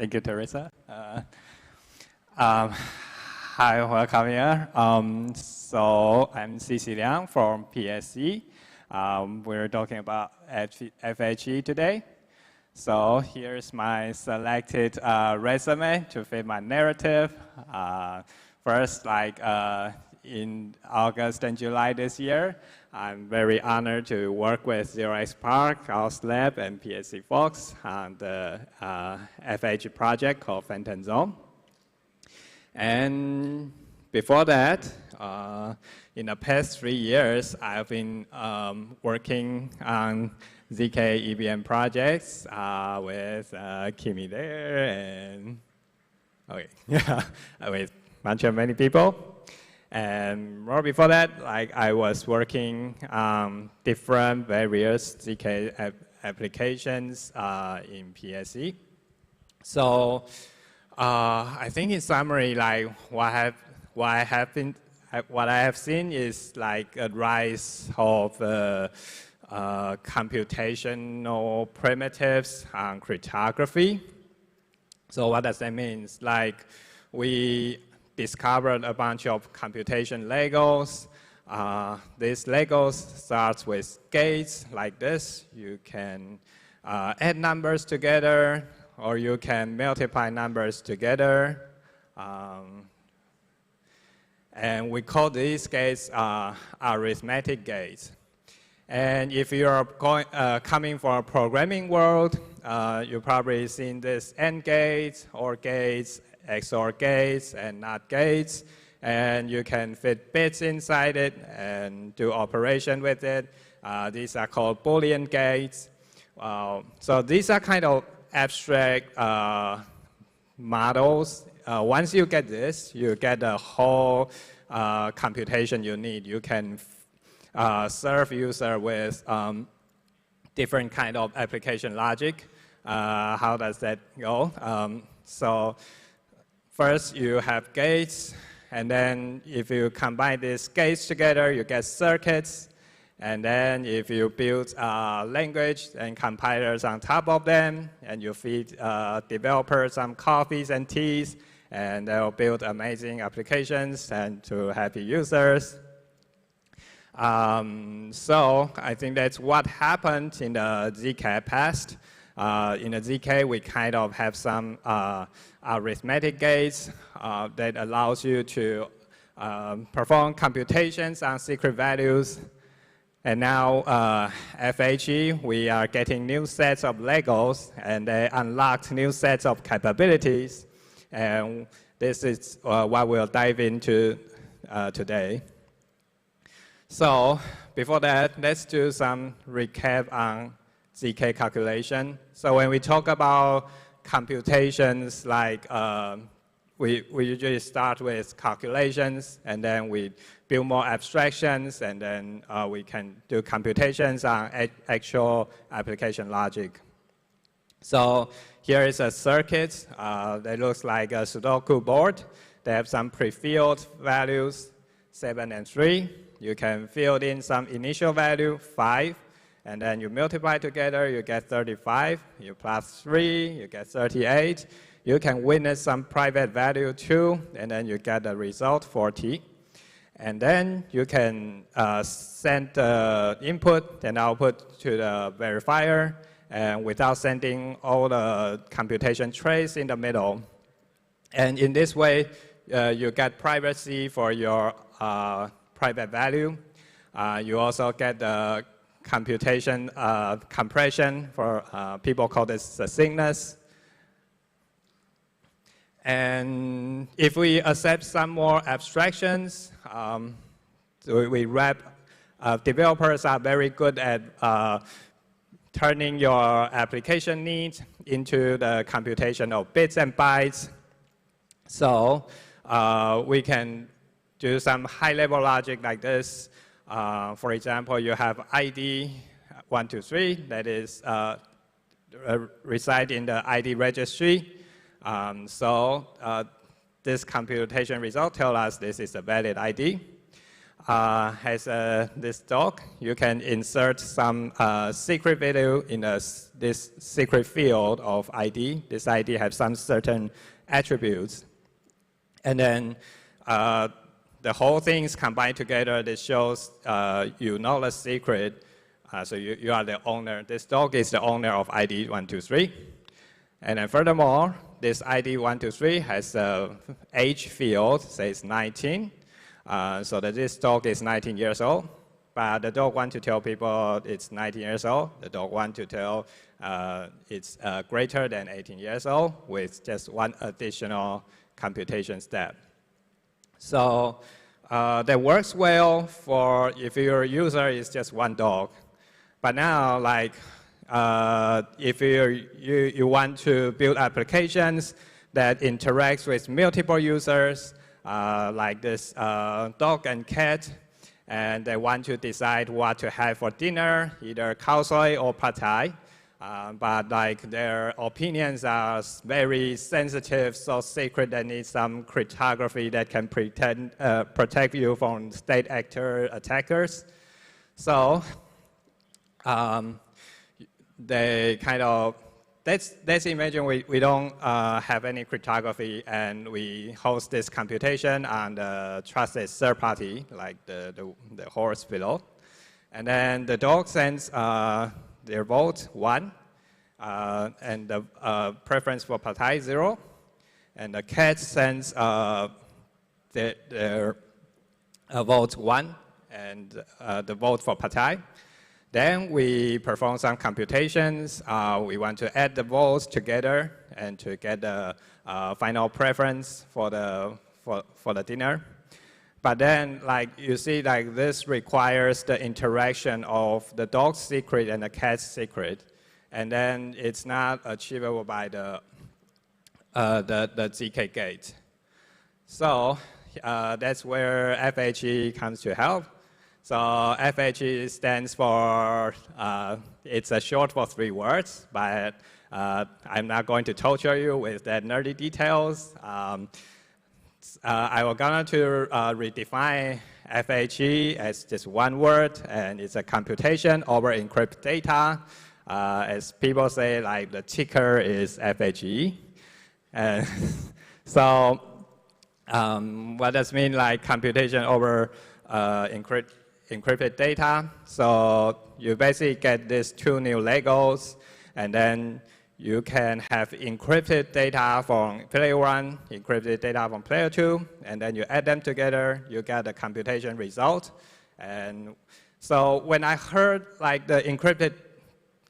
Thank you, Teresa. Hi, welcome here. So I'm Chih-Cheng Liang from FHE. We're talking about FHE today. So here's my selected resume to fit my narrative. First, in August and July this year, I'm very honored to work with ZeroXPark, Chaos Lab, and PSC folks on the FHE project called Phantom Zone. And before that, in the past 3 years, I've been working on ZK EVM projects with Kimi there and with many people. And more before that, I was working on different various ZK applications in PSC. So I think in summary, what I have seen is a rise of computational primitives on cryptography. So what does that mean? We discovered a bunch of computation Legos. These Legos starts with gates like this. You can add numbers together, or you can multiply numbers together. And we call these gates arithmetic gates. And if you're coming from a programming world, you've probably seen this AND gates, OR gates, XOR gates, and NOT gates. And you can fit bits inside it and do operation with it. These are called Boolean gates. So these are kind of abstract models. Once you get this, you get the whole computation you need. You can serve user with different kind of application logic. How does that go? So first you have gates, and then if you combine these gates together, you get circuits. And then if you build language and compilers on top of them, and you feed developers some coffees and teas, and they'll build amazing applications and to happy users. So I think that's what happened in the ZK past. In the ZK, we kind of have some arithmetic gates that allows you to perform computations on secret values. And now, FHE, we are getting new sets of Legos, and they unlocked new sets of capabilities. And this is what we'll dive into today. So before that, let's do some recap on ZK calculation. So when we talk about computations, we usually start with calculations, and then we build more abstractions, and then we can do computations on actual application logic. So here is a circuit that looks like a Sudoku board. They have some pre-filled values, 7 and 3. You can fill in some initial value, 5, and then you multiply together, you get 35. You plus 3, you get 38. You can witness some private value 2, and then you get the result 40. And then you can send the input and output to the verifier, and without sending all the computation trace in the middle. And in this way, you get privacy for your private value. You also get the computation compression for people call this succinctness. And if we accept some more abstractions, we wrap. Developers are very good at turning your application needs into the computation of bits and bytes. So we can do some high-level logic like this. For example, you have ID 123 that is reside in the ID registry. So this computation result tells us this is a valid ID. has this dog. You can insert some secret value in this secret field of ID. This ID has some certain attributes. And then the whole thing is combined together. This shows you know the secret. So you are the owner. This dog is the owner of ID 123. And then furthermore, this ID 123 has a age field, says 19. So that this dog is 19 years old. But the dog wants to tell people it's 19 years old. The dog wants to tell it's greater than 18 years old with just one additional computation step. So that works well for if your user is just one dog. But now, like, if you want to build applications that interacts with multiple users, like this dog and cat, and they want to decide what to have for dinner, either khao soi or pad thai. But like their opinions are very sensitive, so secret they need some cryptography that can protect you from state actor attackers. So they kind of, let's imagine we don't have any cryptography and we host this computation on the trusted third party, like the horse below. And then the dog sends their vote 1, and the preference for pad thai 0. And the cat sends their vote 1 and the vote for pad thai. Then we perform some computations. We want to add the votes together and to get the final preference for the dinner. But then, like you see, like this requires the interaction of the dog's secret and the cat's secret, and then it's not achievable by the ZK gate. So that's where FHE comes to help. So FHE stands for, it's a short for 3 words, but I'm not going to torture you with that nerdy details. I was going to redefine FHE as just one word, and it's a computation over encrypted data. As people say, like the ticker is FHE. So what does it mean, like computation over encrypted data? So you basically get these 2 new Legos, and then you can have encrypted data from player 1, encrypted data from player 2, and then you add them together, you get the computation result. And so when I heard like the encrypted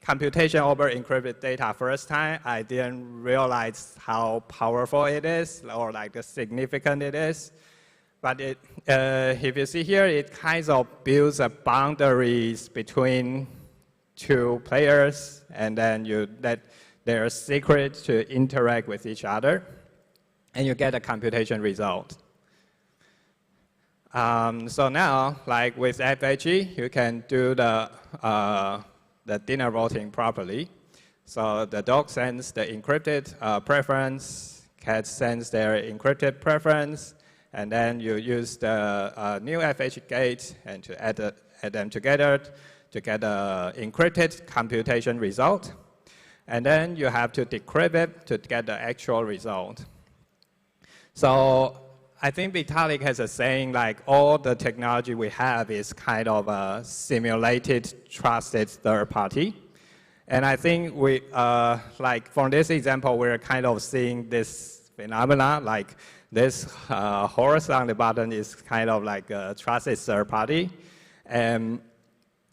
computation over encrypted data first time, I didn't realize how powerful it is or like the significant it is. But if you see here, it kind of builds a boundaries between 2 players, and then you let their secret to interact with each other, and you get a computation result. So now, like with FHE, you can do the dinner voting properly. So the dog sends the encrypted preference, cat sends their encrypted preference, and then you use the new FHE gate and to add them together to get an encrypted computation result. And then you have to decrypt it to get the actual result. So I think Vitalik has a saying like all the technology we have is kind of a simulated trusted third party. And I think we, like from this example, we're kind of seeing this phenomena, like this horse on the bottom is kind of like a trusted third party. And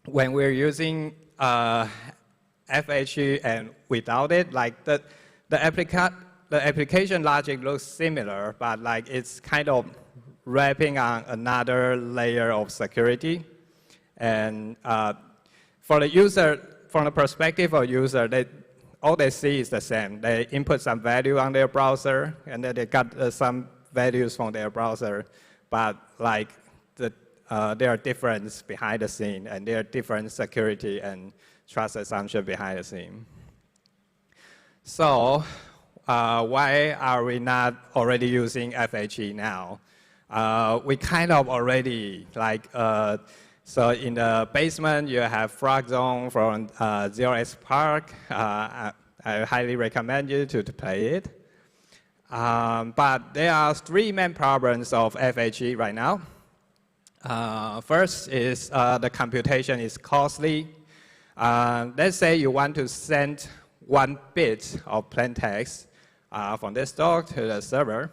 when we're using FHE and without it, like the application logic looks similar, but like it's kind of wrapping on another layer of security. And for the user, from the perspective of user, all they see is the same. They input some value on their browser, and then they got some values from their browser, but like there are differences behind the scene, and there are different security and trust assumption behind the scene. So why are we not already using FHE now? we kind of already like, so in the basement, you have Frog Zone from 0x Park. I highly recommend you to play it. But there are three main problems of FHE right now. First is the computation is costly. Let's say you want to send 1 bit of plain text from this dog to the server.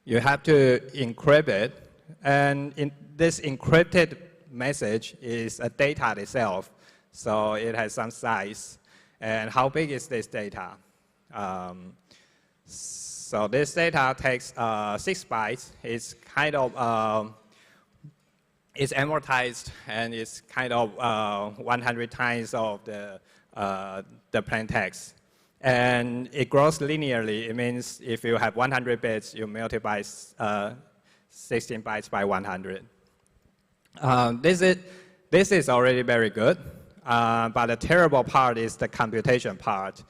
You have to encrypt it, and in this encrypted message is a data itself, so it has some size. And how big is this data? So this data takes 6 bytes. It's kind of it's amortized, and it's kind of 100 times of the plain text. And it grows linearly. It means if you have 100 bits, you multiply 16 bytes by 100. This is already very good, but the terrible part is the computation part.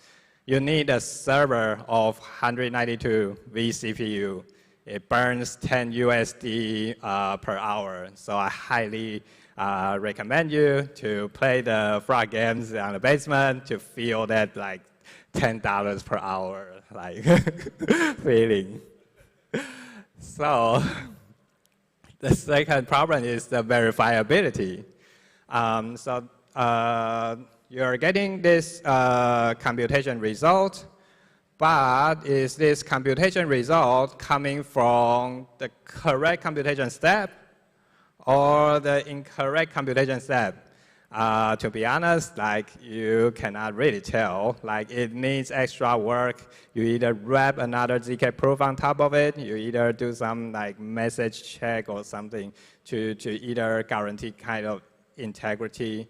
You need a server of 192 vCPU. It burns 10 USD per hour. So I highly recommend you to play the frog games on the basement to feel that like $10 per hour like feeling. So the second problem is the verifiability. You're getting this computation result, but is this computation result coming from the correct computation step or the incorrect computation step? To be honest, like you cannot really tell. Like it needs extra work. You either wrap another ZK proof on top of it. You either do some like message check or something to either guarantee kind of integrity.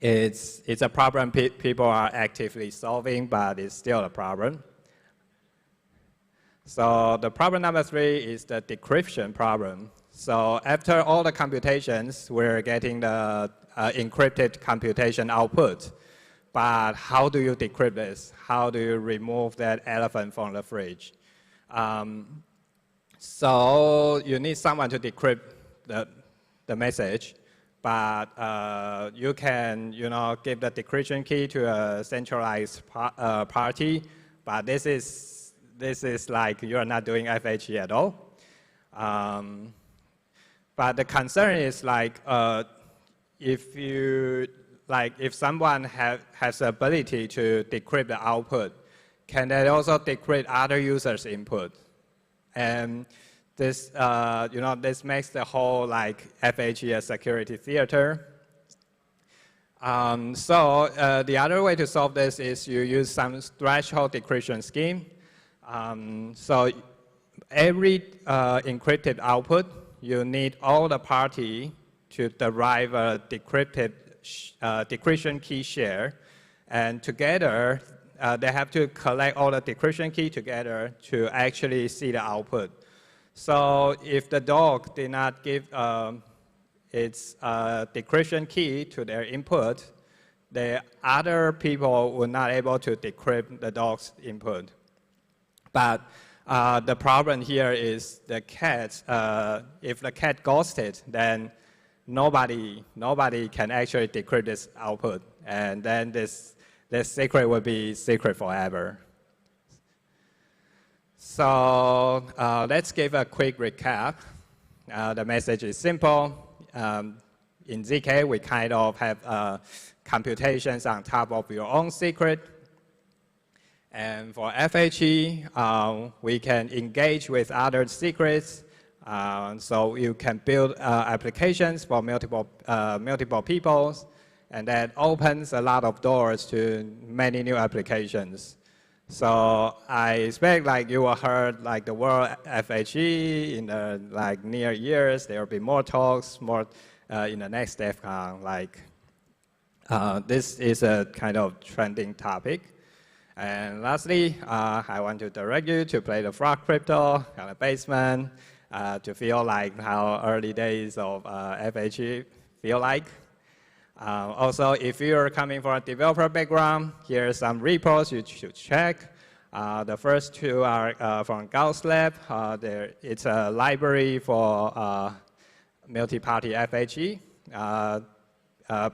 It's a problem people are actively solving, but it's still a problem. So the problem number 3 is the decryption problem. So after all the computations, we're getting the encrypted computation output. But how do you decrypt this? How do you remove that elephant from the fridge? So you need someone to decrypt the message. But you can, give the decryption key to a centralized party. But this is like you're not doing FHE at all. But the concern is like if someone has the ability to decrypt the output, can they also decrypt other users' input? And this, this makes the whole like FHE a security theater. The other way to solve this is you use some threshold decryption scheme. So every encrypted output, you need all the party to derive a decrypted decryption key share, and together they have to collect all the decryption key together to actually see the output. So if the dog did not give its decryption key to their input, the other people were not able to decrypt the dog's input. But the problem here is the cat. If the cat ghosted, then nobody can actually decrypt this output, and then this secret will be secret forever. So let's give a quick recap. The message is simple. In ZK, we kind of have computations on top of your own secret. And for FHE, we can engage with other secrets. So you can build applications for multiple people. And that opens a lot of doors to many new applications. So I expect like you will heard like the word FHE in the like near years. There will be more talks, more in the next Devcon. Like this is a kind of trending topic. And lastly, I want to direct you to play the frog crypto on the basement to feel like how early days of FHE feel like. Also, if you're coming from a developer background, here are some repos you should check. The first two are from Gauss Lab. It's a library for multi-party FHE.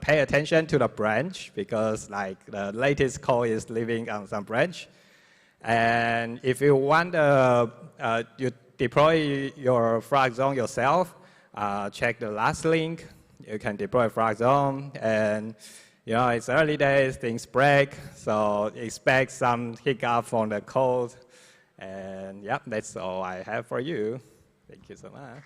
Pay attention to the branch because like the latest code is living on some branch. And if you want you deploy your frag zone yourself, check the last link. You can deploy frag zone, and you know it's early days, things break, so expect some hiccup from the code. And yeah, that's all I have for you. Thank you so much.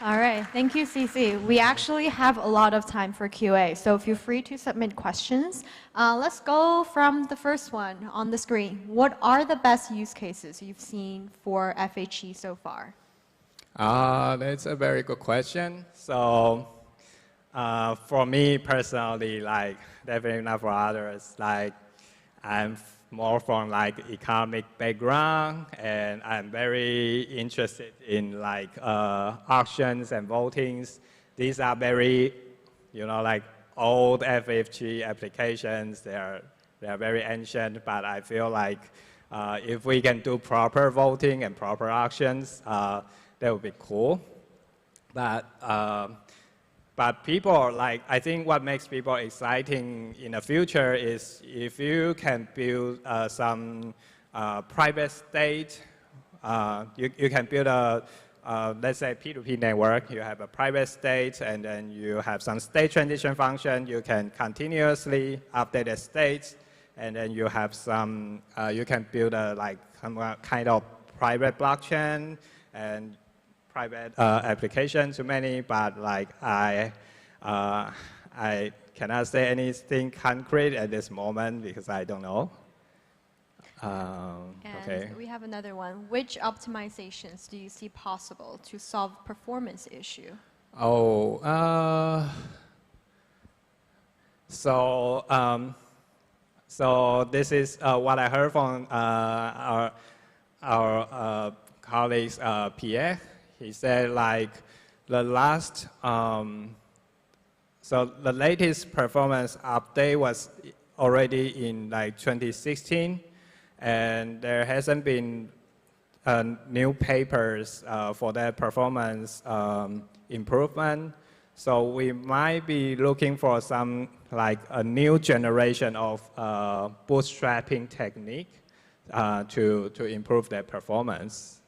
All right, thank you, CC. We actually have a lot of time for QA, so feel free to submit questions. Let's go from the first one on the screen. What are the best use cases you've seen for FHE so far? That's a very good question. So for me personally, like definitely not for others, like I'm more from like economic background, and I'm very interested in like auctions and votings. These are very, you know, like old FHE applications. They are very ancient, but I feel like if we can do proper voting and proper auctions, that would be cool. But people, like, I think what makes people exciting in the future is if you can build some private state, you can build a, let's say, P2P network. You have a private state, and then you have some state transition function. You can continuously update the states, and then you have some, you can build a, like, some kind of private blockchain, and private application to many, but like I cannot say anything concrete at this moment because I don't know. And we have another one. Which optimizations do you see possible to solve performance issue? Oh, so this is what I heard from our colleagues, Pierre. He said like the last, so the latest performance update was already in like 2016, and there hasn't been new papers for that performance improvement. So we might be looking for some like a new generation of bootstrapping technique to improve their performance.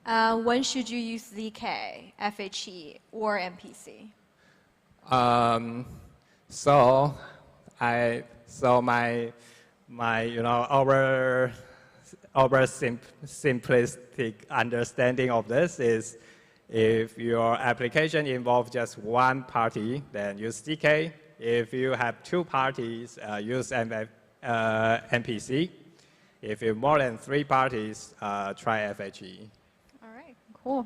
When should you use ZK, FHE, or MPC? So my you know over simplistic understanding of this is if your application involves just one party, then use ZK. If you have two parties, use MPC. If you have more than three parties, try FHE. Cool.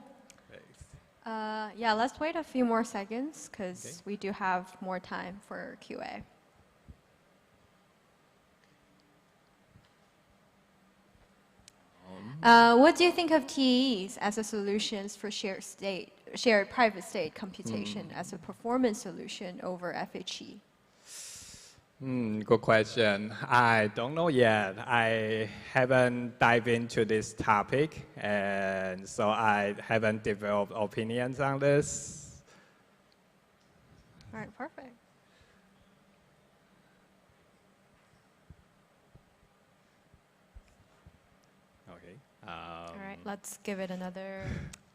Yeah, let's wait a few more seconds because we do have more time for QA. What do you think of TEs as a solutions for shared private state computation as a performance solution over FHE? Good question. I don't know yet. I haven't dived into this topic, and so I haven't developed opinions on this. All right, perfect. Okay. All right, let's give it another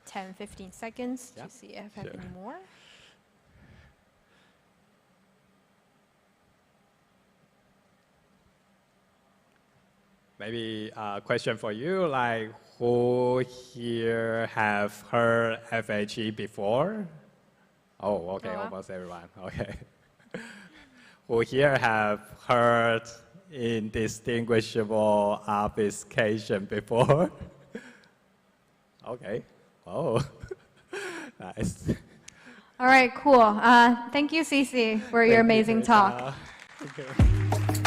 10, 15 seconds to see if I have any more. Maybe a question for you, like who here have heard FHE before? Oh, okay, almost everyone, okay. Who here have heard indistinguishable obfuscation before? Okay, oh, nice. All right, cool. Thank you, CC, for your amazing talk.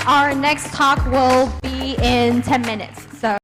Our next talk will be in 10 minutes. So.